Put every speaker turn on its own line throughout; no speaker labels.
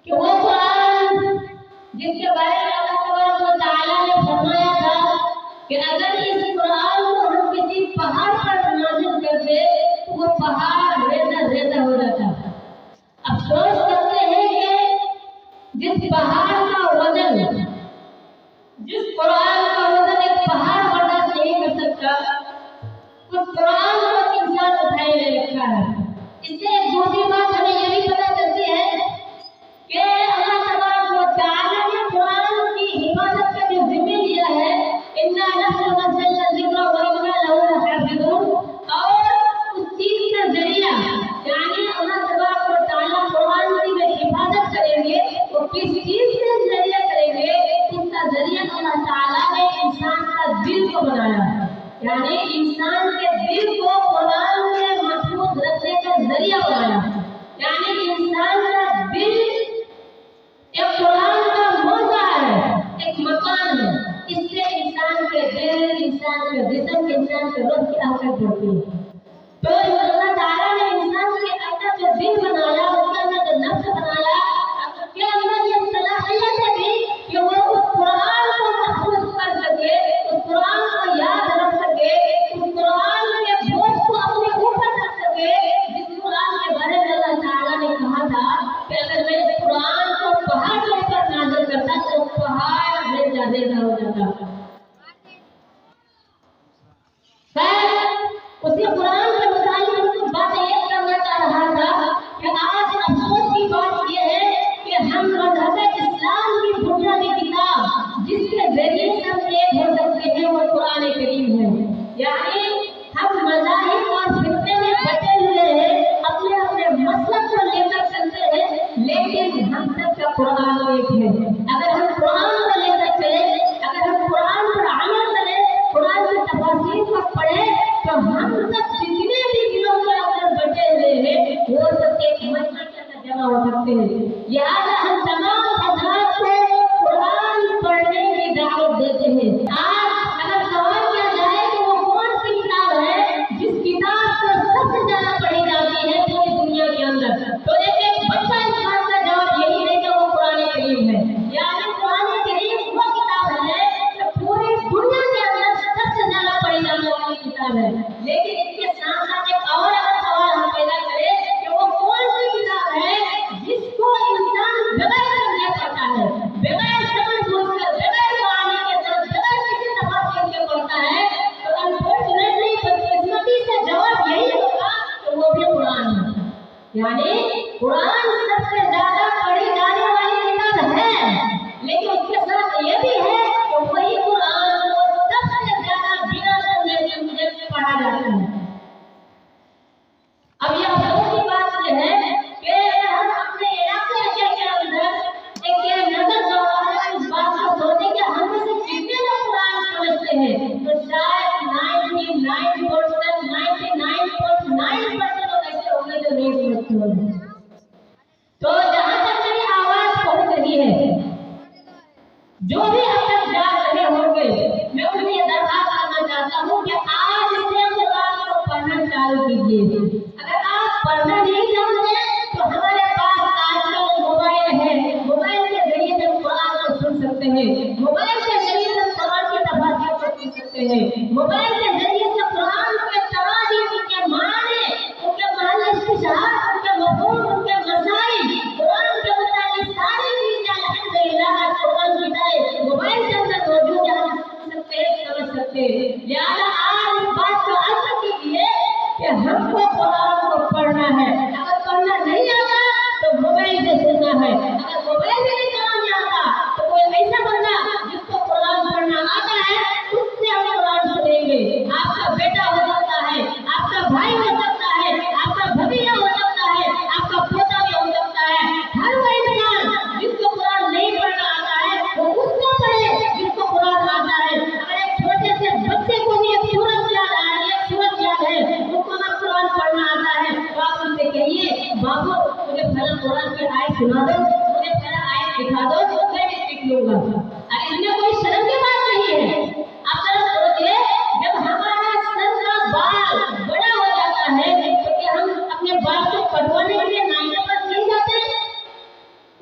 کہ وہ قرآن جس کے بارے میں اللہ تبارک و تعالیٰ نے فرمایا تھا کہ اگر اس قرآن کو ہم کسی پہاڑ پر نازل کرتے تو وہ پہاڑ ریزہ ریزہ ہو جاتا۔ افسوس کرتے ہیں کہ جس پہاڑ کا وزن، جس قرآن کا وزن ایک پہاڑ برداشت نہیں کر سکتا، اس قرآن کو انسان اٹھائے لے رکھا ہے۔ اس سے ایک دوسری بات ہمیں یہ بھی پتہ چلتی ہے کہ اللہ تبارک و تعالیٰ نے قرآن کی حفاظت کا جو ذمہ لیا ہے، اِنَّا نَحْنُ نَزَّلْنَا الذِّكْرَ وَإِنَّا لَهُ لَحَافِظُونَ، اور اس چیز کا ذریعہ یعنی اللہ تبارک و تعالیٰ قرآن کی جو حفاظت کریں گے وہ کس چیز سے ذریعہ کریں گے؟ اس کا ذریعہ اللہ تعالیٰ نے انسان کا دل کو بنایا، یعنی انسان کے دل کو قرآن میں محفوظ رکھنے کا ذریعہ بنایا، یعنی انسان کا دل ایک قرآن کا موضع ہے، ایک مکان ہے۔ اس سے انسان کے دل، انسان کے جسم، انسان کے روح کی حرکت بڑھتی ہے۔ تو اللہ تعالیٰ نے انسان کے اندر جو دل بنایا، اس کے اندر جو نفس بنایا، اس کے اندر یہ صلاحیت ہے کہ وہ اس قرآن کو محفوظ کر سکے، اس قرآن کو یاد رکھ سکے، اس قرآن کے بوجھ کو اپنے اوپر رکھ سکے، جس قرآن کے بارے میں اللہ تعالیٰ نے کہا تھا کہ اگر میں اس قرآن کو پہاڑ کے اوپر نازل کرتا تو پہاڑ ریزہ ریزہ ہو جاتا۔ اسی قرآن کے متعلق بات یہ کرنا چاہ رہا تھا کہ آج افسوس کی بات یہ ہے کہ ہم مذہب اسلام کی بنیادی کتاب جس کے ذریعے سے ہم ایک ہو سکتے ہیں وہ قرآن کریم ہے، یعنی ہم مذاہب اور فرقے میں بٹے ہوئے ہیں، اپنے اپنے مسلک کو لے کر چلتے ہیں، لیکن ہم سب کا قرآن ایک ہے۔ اگر ہم قرآن کو لے کر چلے، اگر ہم قرآن پر عمل کریں، قرآن کی تفاسیر کو پڑھیں، تو ہم سب جتنے بھی دلوں کے اندر بٹے ہوئے ہیں وہ سب ایک مجمع کے اندر جمع ہو سکتے ہیں۔ لہٰذا ہم تمام حضرات کو قرآن پڑھنے کی دعوت دیتے ہیں۔ آج اگر سوال کیا جائے کہ وہ کون سی کتاب ہے جس کتاب کو سب سے زیادہ پڑھی جاتی ہے پوری دنیا کے اندر، تو ایک بچہ اس بات کا جواب یہی ہے کہ وہ قرآن کریم ہے، یعنی قرآن کریم وہ کتاب ہے جو پوری دنیا کے اندر سب سے زیادہ پڑھی جانے والی کتاب ہے۔ لیکن اس کے ساتھ ساتھ ایک اور اگر سوال ہم پیدا کریں کہ وہ کون سی کتاب ہے جس کو انسان بغیر سمجھے پڑھتا ہے، بغیر سمجھ بوجھ کر، بغیر قرآن کے ساتھ، بغیر کسی تفسیر کے پڑھتا ہے، تو انفارچونیٹلی بدقسمتی سے جواب یہی ہوگا کہ وہ بھی قرآن ہے۔ یعنی قرآن سب سے زیادہ پڑھی جانے والی کتاب ہے، لیکن اس کے ساتھ یہ بھی ہے کہ وہی قرآن کو سب سے زیادہ بنا سمجھے پڑھا جاتا ہے۔ اب یہ افسوس کی بات یہ ہے کہ ہم اپنے علاقے کے اندر ایک نظر دوڑانا اس بات کو سوچیں کہ ہم میں سے کتنے لوگ قرآن سمجھتے ہیں، تو شاید 99% 99.9% لوگ ایسے ہوں گے جو نہیں سمجھتے ہوں گے۔ تو جہاں تک میری آواز پہنچ رہی ہے، جو بھی اب تک جا رہے ہوں گے، میں ان سے یہ درخواست کرنا چاہتا ہوں کہ آج سے قرآن کو پڑھنا چالو کیجیے۔ اگر آپ پڑھنا نہیں جانتے تو ہمارے پاس آج کل موبائل ہے، موبائل کے ذریعے سے قرآن کو سن سکتے ہیں، موبائل کے ذریعے سے قرآن کی تفاسیر کو سن سکتے ہیں، موبائل کے ذریعے سے قرآن کے تراجم، ان کے معنی، ان کے محل استشہار، ان کے مفہوم، ان کے مسائل، قرآن کے متعلق ساری چیزیں الحمدللہ قرآن کی طرح موبائل کے اندر موجود ہے، ہم سن سکتے ہیں، سمجھ سکتے ہیں۔ لہٰذا آج اس بات کو عزم کیجیے کہ ہم کو قرآن کو پڑھنا ہے۔ اگر پڑھنا نہیں آتا تو موبائل سے سننا ہے، اگر موبائل سے نہیں چلانا آتا تو کوئی ایسا بندہ جس کو قرآن پڑھنا آتا ہے اس سے ہم قرآن سنیں گے۔ آپ کا بیٹا ہو سکتا ہے، آپ کا بھائی ہو سکتا ہے، آپ کا بھتیجا ہو سکتا ہے، آپ کا پوتا بھی ہو سکتا ہے، ہر وہ انسان جس کو قرآن نہیں پڑھنا آتا ہے وہ اس کو پڑھے جس کو قرآن آتا ہے۔ اگر ایک چھوٹے سے بچے کو بھی ایک سورت یاد ہے، ان کو اگر قرآن پڑھنا آتا ہے تو آپ ان سے کہیے بابو مجھے پہلا قرآن کی آیت سنا دو، مجھے پہلا آیت دکھا دو، میں بھی سیکھ لوں گا۔ اس میں کوئی شرم کی بات نہیں ہے۔ آپ ذرا سوچیے جب ہمارا سر کا بال بڑا ہو جاتا ہے تو کیا ہم اپنے بال کو کٹوانے کے لیے نائی کے پاس نہیں جاتے؟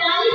40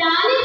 40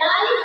40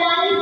40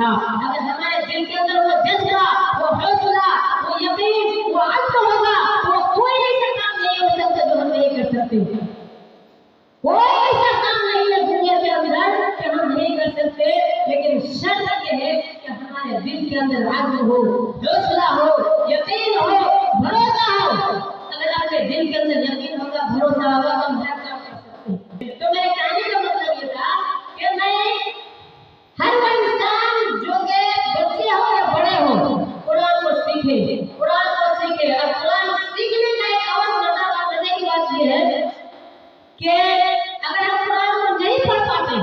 تھا. اگر ہمارے دل کے اندر وہ جذبہ، وہ حوصلہ، وہ یقین، وہ عزم ہوگا تو کوئی ایسا کام نہیں ہو سکتا جو ہم نہیں کر سکتے. کوئی ایسا کام نہیں ہے دنیا کے اندر کہ ہم نہیں کر سکتے، لیکن شرط یہ ہے کہ ہمارے دل کے اندر عزم ہو، حوصلہ ہو، یقین ہو، بھروسہ ہو. اگر آپ کے دل کے اندر یقین ہوگا، بھروسہ ہوگا تو ہم ہر کام کر سکتے ہیں. تو میرے کہنے کا مطلب یہ تھا کہ میں ہر وہ انسان جو کہ بچے ہو یا بڑے ہو قرآن کو سیکھے، قرآن کو سیکھے. اور قرآن سیکھنے کا ایک اور مزے کی بات یہ ہے کہ اگر ہم قرآن کو نہیں پڑھ پاتے،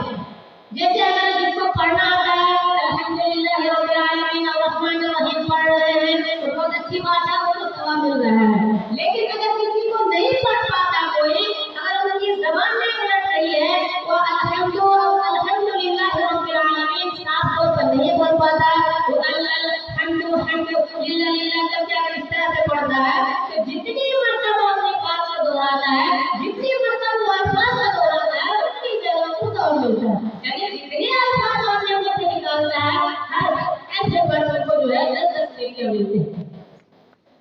جیسے اگر جس کو پڑھنا آتا ہے الحمدللہ رب العالمین الرحمن الرحیم پڑھ رہے ہیں تو بہت اچھی بات ہے، اس کو ثواب مل رہا ہے. لیکن اگر کسی کو نہیں پڑھ پاتا کوئی، اگر ان کی زبان نہیں پلٹ رہی ہے، وہ الحمدللہ رب العالمین صاف طور پر نہیں بول پاتا، وہ الحمدللہ کر کے اگر اس طرح سے پڑھتا ہے تو جتنی مرتبہ اپنی بات کو دہراتا ہے، جتنی مرتبہ وہ الفاظ کو دہراتا ہے، اتنی جگہ کو ثواب ملتا ہے. یعنی جتنے الفاظ اپنے منہ سے نکالتا ہے، ہر ایسے برتن کو جو ہے 10 نیکیاں ملتی ہیں.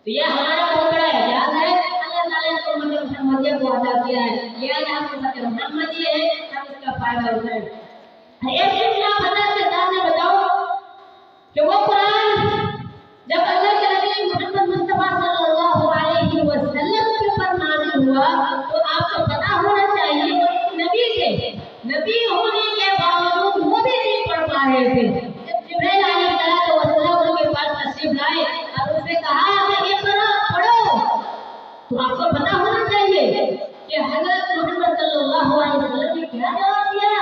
تو یہ ہمارا بہت بڑا اعزاز ہے. اللہ تعالیٰ نے تو محمدیہ کو عطا کیا ہے، لہٰذا ہم سب محمدی ہے، ہم اس کا فائدہ اٹھائیں. ایک چیز آپ حضرت کے سامنے بتاؤ کہ وہ قرآن جب اللہ کے نبی محمد مصطفیٰ صلی اللہ علیہ وسلم کے اوپر نازل ہوا تو آپ کو پتا ہونا چاہیے وہ ایک نبی تھے. نبی ہونے کے باوجود وہ بھی نہیں پڑھ پا رہے تھے. جب جبرائیل علیہ السلام ان کے پاس تشریف لائے اور ان سے کہا کہ یہ پڑھو، تو آپ کو پتا ہونا چاہیے کہ حضرت محمد صلی اللہ علیہ وسلم نے کیا جواب دیا؟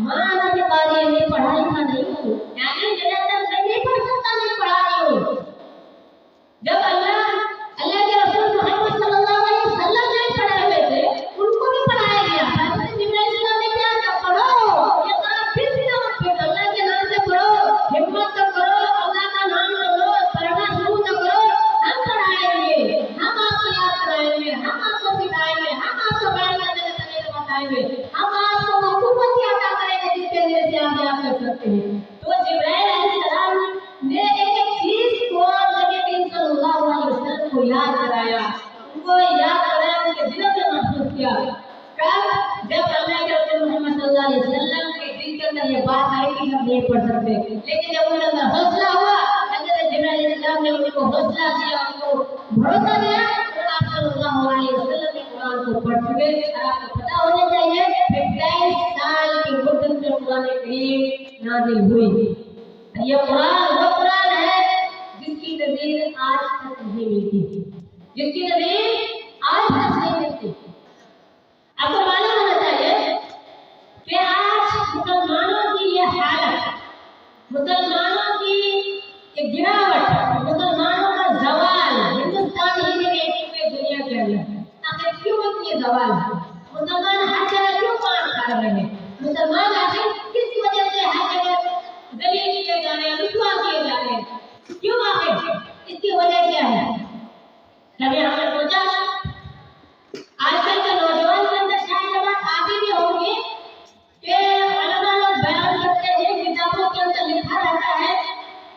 ماں کے بارے میں پڑھا لکھا نہیں ہوں، یعنی میرے اندر میں نہیں پڑھ سکتا، نہیں پڑھا رہی ہوں. جب اللہ کے رسول محمد صلی اللہ علیہ وسلم نے پڑھے ہوئے تھے، ان کو بھی پڑھایا گیا. حضرت جبرائیل السلام نے کیا کہا؟ پڑھو، یہ قرآن بسم اللہ کے نام سے پڑھو، ہمت تو کرو، اللہ کا نام لو، پڑھنا شروع تو کرو. ہم پڑھائیں گے، ہم آپ کو یاد کرائیں گے، ہم آپ کو سکھائیں گے، ہم آپ کو بیان کرنے کا طریقہ بتائیں گے، ہم آپ کو وہ قوت عطا کریں گے جس کے ذریعے سے آپ یاد کر سکتے ہیں. تو جبرائیل علیہ السلام نے ایک چیز کو نبی کریم صلی اللہ علیہ وسلم کو یاد کرایا، ان کو یاد کرایا، ان کے دلوں میں محسوس کیا. کب؟ جب اللہ کے رسول محمد صلی اللہ علیہ وسلم کے دل کے اندر یہ بات آئی کہ ہم نہیں پڑھ سکتے، لیکن جب ان کے اندر حوصلہ ہوا، حضرت جبرائیل علیہ السلام نے ان کو حوصلہ دیا، ان کو بھروسہ دیا، اور آپ صلی اللہ علیہ وسلم نے قرآن کو پڑھ چکے. اور آپ کو پتا ہونا چاہیے 22 سال کی مدت میں قرآن کریم نازل ہوئی. یہ قرآن وہ قرآن ہے جس کی نظیر آج تک نہیں ملتی، جس کی نظیر آج تک نہیں ملتی. آپ کو معلوم ہونا چاہیے کہ آج مسلمانوں کی یہ حالت، مسلمانوں کی یہ گراوٹ، مسلمانوں کا زوال ہندوستان ہی میں نہیں پوری دنیا کے اندر. آخر کیوں اتنی زوال ہے؟ مسلمان ہر جگہ کیوں مار کھا رہے ہیں؟ مسلمان آخر کس وجہ سے ہر جگہ ذلیل کیے جا رہے ہیں، رسوا کیے جا رہے ہیں؟ کیوں آخر؟ اس کی وجہ کیا ہے؟ کبھی ہم نے سوچا آج کل کے نوجوان کے اندر شاید یہ بات آتی بھی ہوگی کہ علماء لوگ بیان کرتے ہیں، کتابوں کے اندر لکھا رہتا ہے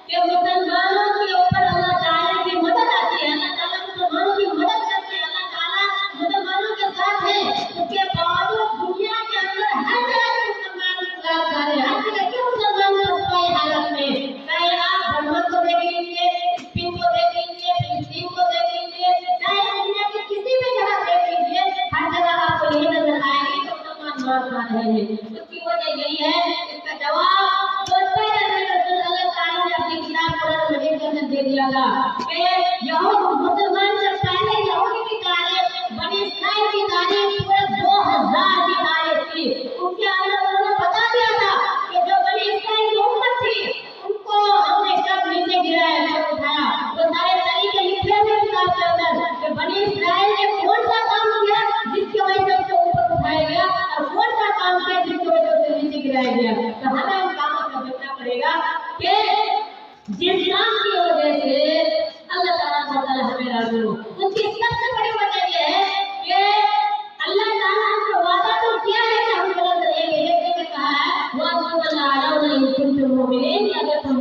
کہ مسلمانوں کے اوپر اللہ تعالیٰ کی مدد آتی ہے، اللہ تعالیٰ مسلمانوں کی مدد کرتے ہیں، اللہ تعالیٰ مسلمانوں کے ساتھ ہے. اس کے باوجود دنیا کے اندر ہر جگہ کے مسلمان انقلاب کر رہے ہیں، ہر جگہ کے مسلمان رسوائی حالت میں. چاہے آپ برمن کو دیکھ لیجیے، اسپین کو دیکھ لیجیے، فلسطین کو دیکھ لیجیے، چاہے دنیا کے کسی بھی جگہ دیکھ لیجیے، ہر جگہ آپ کو یہ نظر آئے گی کہ مسلمان مار کھا رہے ہیں. اس کی وجہ یہی ہے، اس کا جواب جو پہلے رسول اللہ تعالیٰ نے اپنی کتاب قرآن مجید کے اندر دے دیا تھا کہ یہود مسلمان سے پہلے یہودی کی تاریخ، بنی اسرائیل کی تاریخ پورے 2000 کی تاریخ تھی. ان کے اندر انہوں نے بتا دیا تھا کہ جو بنی اسرائیل کی امت تھی ان کو ہم نے کب نیچے گرایا، کب اٹھایا. وہ سارے طریقے لکھے ہوئے کتاب کے اندر کہ بنی اسرائیل نے کون سا کام کیا جس کی وجہ سے ان کو اوپر اٹھایا گیا، اور کون سا کام کیا جس کی وجہ سے نیچے گرایا گیا. تو ہمیں ان کاموں سے بچنا پڑے گا کہ جس کام کی وجہ سے اللہ تعالیٰ ہمیں راضی ہو. اس کی سب سے بڑی وجہ یہ ہے کہ اللہ تعالیٰ نے وعدہ تو کیا ہے کہ ہم غلط رہیں گے، جیسے کہ کہا ہے وَأَنْتُمْ لَا تَعْلَمُونَ إِن كُنتُم مُؤْمِنِينَ، اگر تم